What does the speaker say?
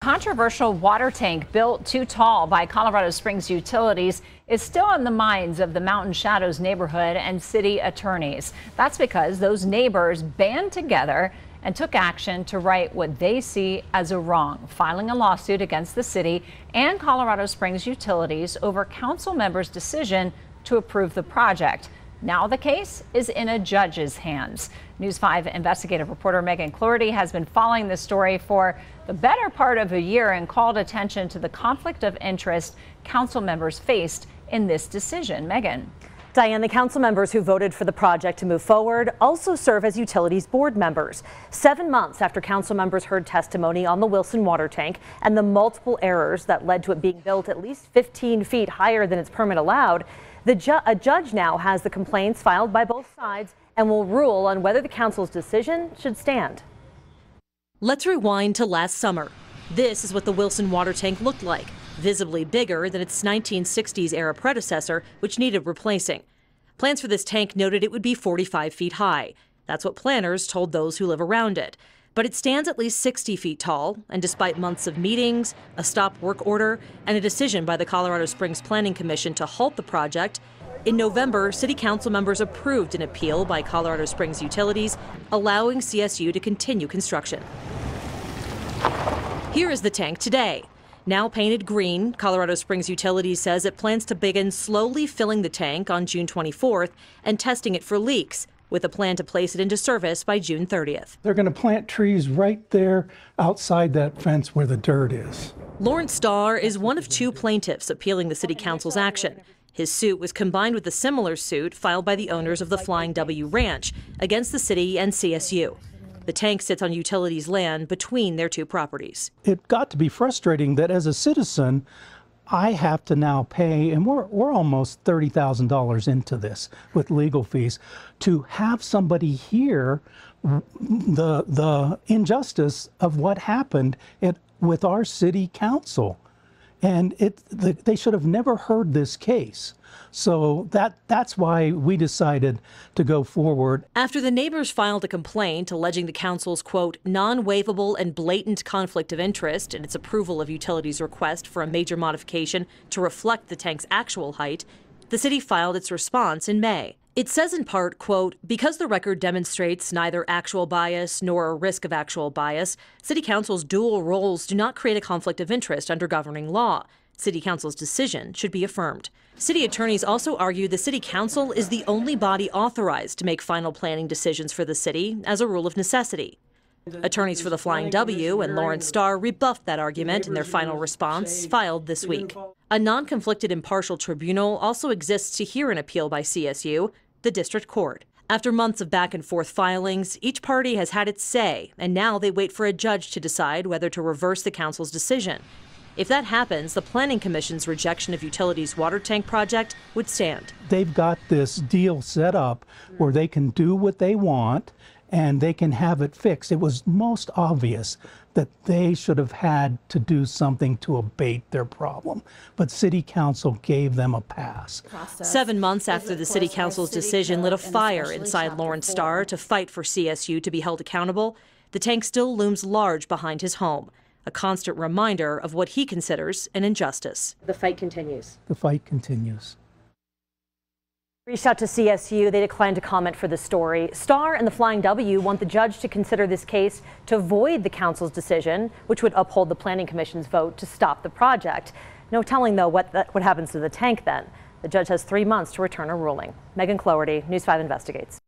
Controversial water tank built too tall by Colorado Springs Utilities is still in the minds of the Mountain Shadows neighborhood and city attorneys. That's because those neighbors band together and took action to right what they see as a wrong, filing a lawsuit against the city and Colorado Springs Utilities over council members' decision to approve the project. Now the case is in a judge's hands. News 5 investigative reporter Megan Cloherty has been following this story for the better part of a year and called attention to the conflict of interest council members faced in this decision. Megan. Diane, the council members who voted for the project to move forward also serve as utilities board members. 7 months after council members heard testimony on the Wilson water tank and the multiple errors that led to it being built at least 15 feet higher than its permit allowed, a judge now has the complaints filed by both sides and will rule on whether the council's decision should stand. Let's rewind to last summer. This is what the Wilson water tank looked like, visibly bigger than its 1960s era predecessor, which needed replacing. Plans for this tank noted it would be 45 feet high. That's what planners told those who live around it. But it stands at least 60 feet tall, and despite months of meetings, a stop work order, and a decision by the Colorado Springs Planning Commission to halt the project, in November, City Council members approved an appeal by Colorado Springs Utilities, allowing CSU to continue construction. Here is the tank today. Now painted green, Colorado Springs Utilities says it plans to begin slowly filling the tank on June 24th and testing it for leaks, with a plan to place it into service by June 30th. They're going to plant trees right there outside that fence where the dirt is. Lawrence Starr is one of two plaintiffs appealing the City Council's action. His suit was combined with a similar suit filed by the owners of the Flying W Ranch against the city and CSU. The tank sits on utilities land between their two properties. It got to be frustrating that as a citizen, I have to now pay, and we're almost $30,000 into this with legal fees, to have somebody hear the injustice of what happened with our city council. And they should have never heard this case. So that's why we decided to go forward. After the neighbors filed a complaint alleging the council's, quote, non-waivable and blatant conflict of interest in its approval of utilities' request for a major modification to reflect the tank's actual height, the city filed its response in May. It says in part, quote, because the record demonstrates neither actual bias nor a risk of actual bias, City Council's dual roles do not create a conflict of interest under governing law. City Council's decision should be affirmed. City attorneys also argue the City Council is the only body authorized to make final planning decisions for the city as a rule of necessity. Attorneys for the Flying W and Lawrence Starr rebuffed that argument in their final response filed this week. A non-conflicted impartial tribunal also exists to hear an appeal by CSU, the district court. After months of back and forth filings, each party has had its say, and now they wait for a judge to decide whether to reverse the council's decision. If that happens, the Planning Commission's rejection of utilities' water tank project would stand. They've got this deal set up where they can do what they want and they can have it fixed. It was most obvious that they should have had to do something to abate their problem, but City Council gave them a pass. 7 months after the City Council's decision lit a fire inside Lawrence Starr to fight for CSU to be held accountable, the tank still looms large behind his home, a constant reminder of what he considers an injustice. The fight continues. The fight continues. Reached out to CSU. They declined to comment for the story. Starr and the Flying W want the judge to consider this case to void the council's decision, which would uphold the Planning Commission's vote to stop the project. No telling, though, what happens to the tank then. The judge has 3 months to return a ruling. Megan Cloherty, News 5 investigates.